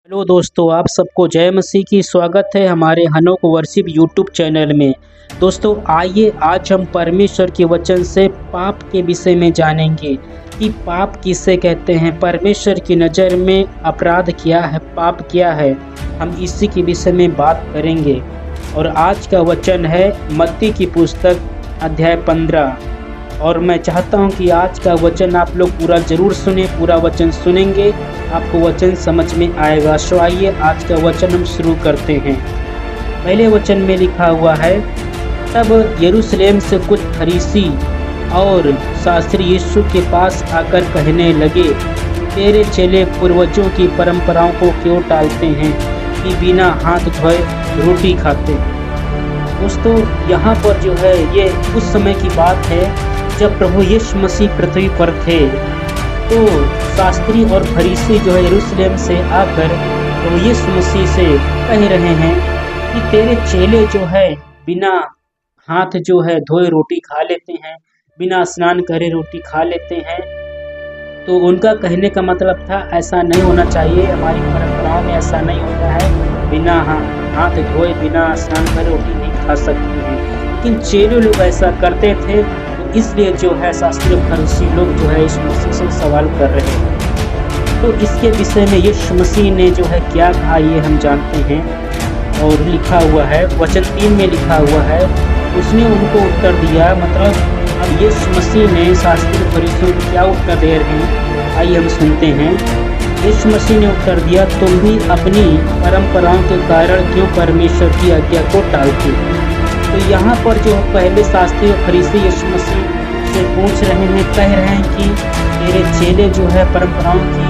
Hello दोस्तों, आप सबको जय मसीह की स्वागत है हमारे हनोक वर्शिप यूट्यूब चैनल में। दोस्तों आइए आज हम परमेश्वर के वचन से पाप के विषय में जानेंगे कि पाप किसे कहते हैं, परमेश्वर की नज़र में अपराध क्या है, पाप क्या है। हम इसी के विषय में बात करेंगे। और आज का वचन है मत्ती की पुस्तक अध्याय 15। और मैं चाहता हूं कि आज का वचन आप लोग पूरा ज़रूर सुने। पूरा वचन सुनेंगे आपको वचन समझ में आएगा। सो आइए आज का वचन हम शुरू करते हैं। पहले वचन में लिखा हुआ है, तब यरूशलेम से कुछ फरीसी और शास्त्री यीशु के पास आकर कहने लगे, तेरे चेले पूर्वजों की परंपराओं को क्यों टालते हैं कि बिना हाथ धोए रोटी खाते। दोस्तों यहाँ पर जो है ये उस समय की बात है जब प्रभु यीशु मसीह पृथ्वी पर थे। तो शास्त्री और फरीसी जो है यरूशलेम से आकर प्रभु यीशु मसीह से कह रहे हैं कि तेरे चेले जो है बिना हाथ जो है धोए रोटी खा लेते हैं, बिना स्नान करे रोटी खा लेते हैं। तो उनका कहने का मतलब था ऐसा नहीं होना चाहिए, हमारी परंपराओं में ऐसा नहीं होता है, बिना हाथ धोए बिना स्नान करे रोटी नहीं खा सकते हैं। लेकिन चेले लोग ऐसा करते थे, इसलिए जो है शास्त्री फरीसी लोग जो है यीशु मसीह से सवाल कर रहे हैं। तो इसके विषय में यीशु मसीह ने जो है क्या कहा ये हम जानते हैं। और लिखा हुआ है वचन 3 में लिखा हुआ है, उसने उनको उत्तर दिया। मतलब अब यीशु मसीह ने शास्त्री फरीसियों को क्या उत्तर दे रहे हैं, आइए हम सुनते हैं। यीशु मसीह ने उत्तर दिया, तुम भी अपनी परंपराओं के कारण क्यों परमेश्वर की आज्ञा को टालते। तो यहाँ पर जो पहले शास्त्री और फरीसी यीशु मसीह से पूछ रहे हैं, कह रहे हैं कि तेरे चेले जो है परंपराओं की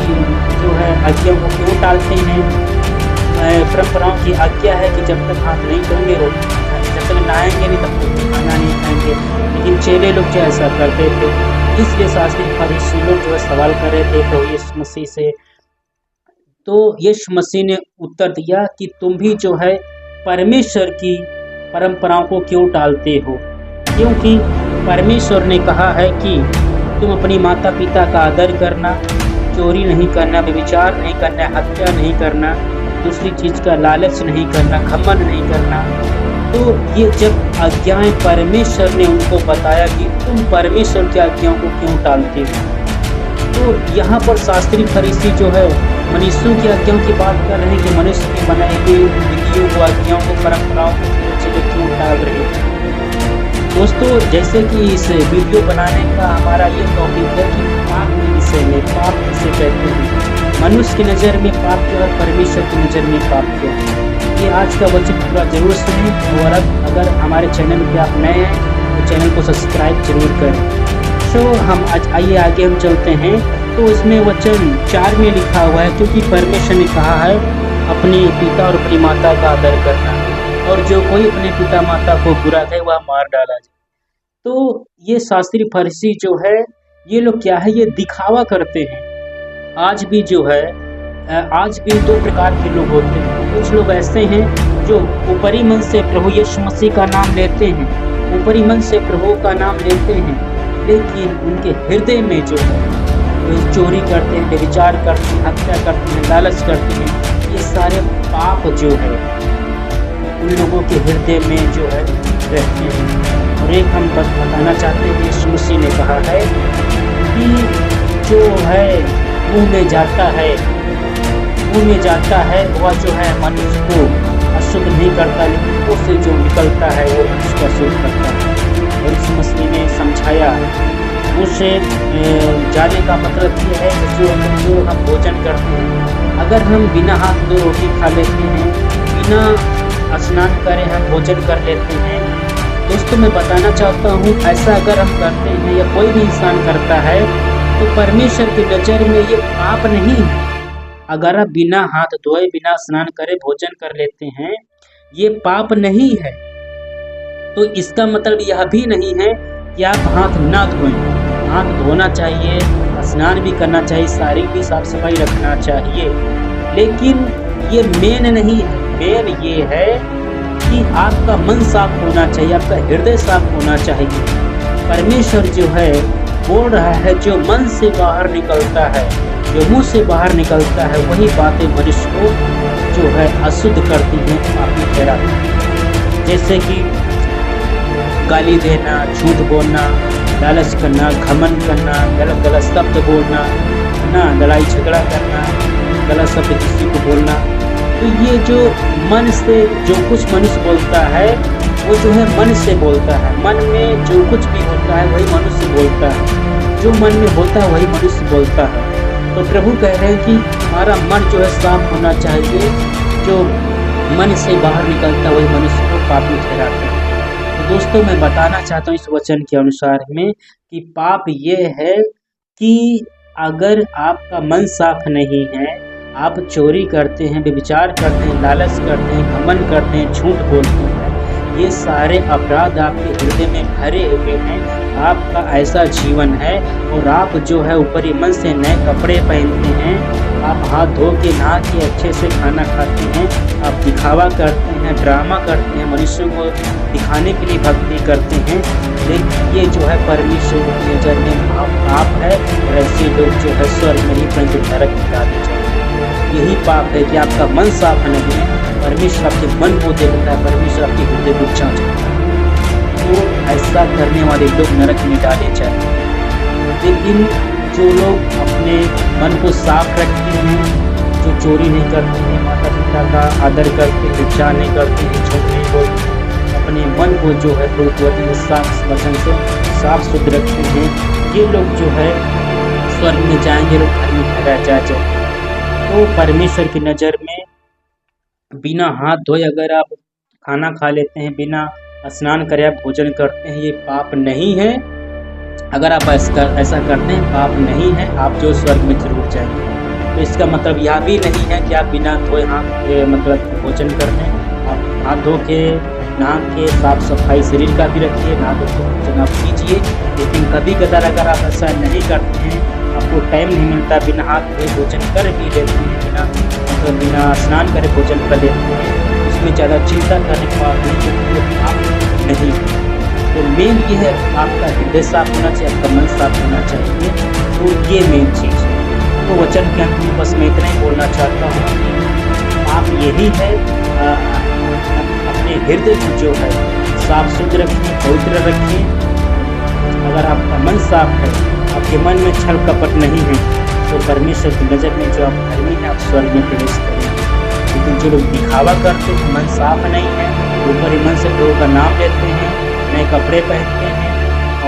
जो है आज्ञा को क्यों टालते हैं। परंपराओं की आज्ञा है कि जब तक हाथ नहीं धोएंगे रोटी, जब तक नहाएंगे नहीं तब तक खाना नहीं खाएंगे। लेकिन चेले लोग जो ऐसा करते थे, इसलिए शास्त्री फरीसी लोग जो है सवाल कर रहे थे प्रभु यीशु मसीह से। तो यीशु मसीह ने उत्तर दिया कि तुम भी जो है परमेश्वर की परंपराओं को क्यों टालते हो, क्योंकि परमेश्वर ने कहा है कि तुम अपनी माता पिता का आदर करना, चोरी नहीं करना, व्यभिचार नहीं करना, हत्या नहीं करना, दूसरी चीज़ का लालच नहीं करना, घमंड नहीं करना। तो ये जब आज्ञाएं परमेश्वर ने उनको बताया कि तुम परमेश्वर की आज्ञाओं को क्यों टालते हो, तो यहाँ पर शास्त्री फरीसी जो है मनुष्यों की आज्ञाओं की बात कर रहे हैं कि मनुष्य की बनाई हुई विधियों को, आज्ञाओं को, परंपराओं को क्यों टाल रहे हैं। दोस्तों जैसे कि इस वीडियो बनाने का हमारा ये टॉपिक है कि पाप के विषय में, पाप किसे कहते हैं, मनुष्य की नज़र में पाप क्या है, परमेश्वर की नज़र में पाप क्या है। ये आज का वचन पूरा जरूर सुनें। और अगर हमारे चैनल पे आप नए हैं तो चैनल को सब्सक्राइब जरूर करें। तो हम आज आइए आगे हम चलते हैं। तो इसमें वचन 4 में लिखा हुआ है, क्योंकि परमेश्वर ने कहा है अपने पिता और अपनी माता का आदर करना, और जो कोई अपने पिता माता को बुरा कहे वह मार डाला जाए। तो ये शास्त्री फरीसी जो है ये लोग क्या है, ये दिखावा करते हैं। आज भी जो है आज भी 2 प्रकार के लोग होते हैं। कुछ लोग ऐसे हैं जो ऊपरी मन से प्रभु यीशु मसीह का नाम लेते हैं, ऊपरी मन से प्रभु का नाम लेते हैं, लेकिन उनके हृदय में जो है वो चोरी करते हैं, व्यभिचार करते हैं, हत्या करते हैं, लालच करते हैं। ये सारे पाप जो है उन लोगों के हृदय में जो है रहते हैं। और एक हम बताना चाहते हैं, यीशु मसीह ने कहा है कि जो है मुंह में जाता है वह जो है मनुष्य को अशुद्ध नहीं करता, लेकिन उससे जो निकलता है वो मनुष्य को अशुद्ध करता है। और यीशु मसीह ने समझाया, उससे जाने का मतलब ये है कि जो हम भोजन करते हैं, अगर हम बिना हाथ धोए रोटी खा लेते हैं, बिना स्नान करें हम भोजन कर लेते हैं। दोस्तों मैं बताना चाहता हूँ, ऐसा अगर हम करते हैं या कोई भी इंसान करता है तो परमेश्वर की नज़र में ये पाप नहीं है। अगर आप बिना हाथ धोए बिना स्नान करे भोजन कर लेते हैं, ये पाप नहीं है। तो इसका मतलब यह भी नहीं है कि आप हाथ ना धोएं। हाथ धोना चाहिए, स्नान भी करना चाहिए, शारीरिक भी साफ सफाई रखना चाहिए, लेकिन ये मेन नहीं है। मेन ये है कि आपका मन साफ होना चाहिए, आपका हृदय साफ होना चाहिए। परमेश्वर जो है बोल रहा है, जो मन से बाहर निकलता है जो मुंह से बाहर निकलता है वही बातें मनुष्य को जो है अशुद्ध करती हैं, पापी ठहराती हैं। जैसे कि गाली देना, झूठ बोलना, लालच करना, घमंड करना, गलत गलत शब्द बोलना, ना लड़ाई झगड़ा करना, गलत शब्द किसी को बोलना। तो ये जो मन से जो कुछ मनुष्य बोलता है वो जो है मन से बोलता है। मन में जो कुछ भी होता है वही मनुष्य बोलता है। जो मन में होता है वही मनुष्य बोलता है। तो प्रभु कह रहे हैं कि हमारा मन जो है साफ होना चाहिए। जो मन से बाहर निकलता है वही मनुष्य को पापी ठहराता है। तो दोस्तों, मैं बताना चाहता हूँ इस वचन के अनुसार में कि पाप ये है कि अगर आपका मन साफ नहीं है, आप चोरी करते हैं, व्यभिचार करते हैं, लालच करते हैं, घमंड करते हैं, झूठ बोलते हैं, ये सारे अपराध आपके हृदय में भरे हुए हैं, आपका ऐसा जीवन है और आप जो है ऊपरी मन से नए कपड़े पहनते हैं, आप हाथ धो के नहा के अच्छे से खाना खाते हैं, आप दिखावा करते हैं, ड्रामा करते हैं, मनुष्यों को दिखाने के लिए भक्ति करते हैं, लेकिन ये जो है परमेश्वर की नज़र में पाप है और ऐसे लोग जो है स्वर्ग में ही परंतु नरक में डाले जाएंगे। यही पाप है कि आपका मन साफ नहीं है। परमेश्वर आपके मन को देखता है, परमेश्वर आपके हृदय को जांचता है। तो ऐसा करने वाले लोग नरक में डाले जाएंगे। लेकिन जो लोग अपने मन को साफ रखते हैं, जो चोरी नहीं करते हैं, माता पिता का आदर करते हैं, व्यभिचार नहीं करते हैं, झूठ नहीं बोलते, अपने मन को जो है प्रभु साफ वचन से साफ शुद्ध रखते हैं, ये लोग जो है स्वर्ग में जाएंगे, लोग घर में ठहरा जाएंगे। तो परमेश्वर की नज़र में बिना हाथ धोए अगर आप खाना खा लेते हैं, बिना स्नान करे आप भोजन करते हैं, ये पाप नहीं है। अगर आप ऐसा करते हैं, पाप नहीं है, आप जो स्वर्ग में जरूर जाएंगे। तो इसका मतलब यह भी नहीं है कि आप बिना धोए हाथ मतलब भोजन कर लें। आप हाथ धो के नहा के साफ सफाई शरीर का भी रखिए, नहा धो के भोजन आप कीजिए। लेकिन कभी कदार अगर आप ऐसा नहीं करते हैं, आपको टाइम नहीं मिलता, बिना हाथ धोए भोजन कर भी लेते हैं, बिना स्नान करे भोजन कर लेते हैं, उसमें ज़्यादा चिंता करने के बाद पाप नहीं। तो मेन ये है आपका हृदय साफ होना चाहिए, आपका मन साफ होना चाहिए। तो ये मेन चीज़ है। तो वचन के अंत में बस मैं इतना ही बोलना चाहता हूँ कि पाप यही है, अपने हृदय को जो है साफ शुद्ध रखें, पवित्र रखें। अगर आपका मन साफ है, आपके मन में छल कपट नहीं है, तो परमेश्वर की नज़र में जो आप धर्मी हैं, आप स्वर्ग में प्रवेश करेंगे। लेकिन जो लोग दिखावा करते हैं, मन साफ नहीं है, ऊपरी मन से प्रभु का नाम लेते हैं, नए कपड़े पहनते हैं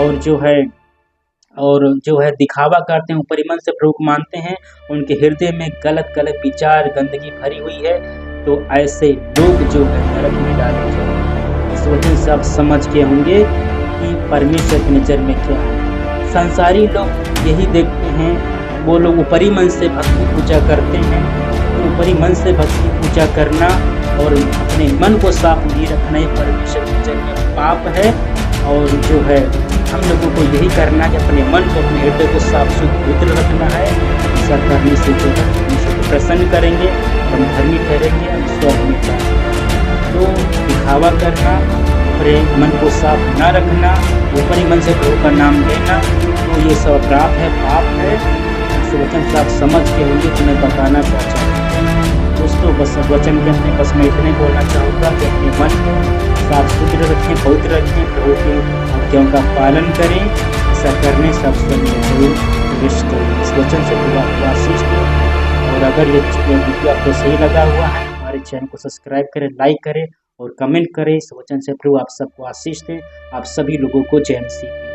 और जो है दिखावा करते हैं, ऊपरी मन से प्रभु को मानते हैं, उनके हृदय में गलत गलत विचार, गंदगी भरी हुई है, तो ऐसे लोग जो है नरक में डाले जाएंगे। इस वजह से आप समझ के होंगे कि परमेश्वर की नज़र में क्या है। संसारी लोग यही देखते हैं, वो लोग ऊपरी मन से भक्ति पूजा करते हैं। तो ऊपरी मन से भक्ति पूजा करना और अपने मन को साफ नहीं रखना ही परमेश्वर की नज़र में पाप है। और जो है हम लोगों को यही करना है कि अपने मन को, अपने हृदय को साफ शुद्ध पवित्र रखना है। ऐसा करने से जो है परमेश्वर को प्रसन्न करेंगे, हम धर्मी ठहरेंगे, हम स्वर्ग में जाएंगे। तो दिखावा करना, अपने मन को साफ न रखना, ऊपरी मन से प्रभु का नाम लेना, तो ये सब अपराध है, पाप है। इस वचन से आप समझ के होंगे तो मैं बताना चाहता हूँ। दोस्तों, बस वचन के अंदर बस मैं इतने बोलना चाहूँगा कि अपने मन को साफ सुथरा रखें, पवित्र रखें, प्रभु की आज्ञाओं का पालन करें। ऐसा करने से आप स्वर्ग में जरूर प्रवेश करें। इस वचन से प्रभु आपको आशीष दें। और अगर ये वीडियो आपको सही लगा हुआ है, हमारे चैनल को सब्सक्राइब करें, लाइक करें और कमेंट करें। इस वचन से प्रभु आप सबको आशीष दें। आप सभी लोगों को जय मसीह।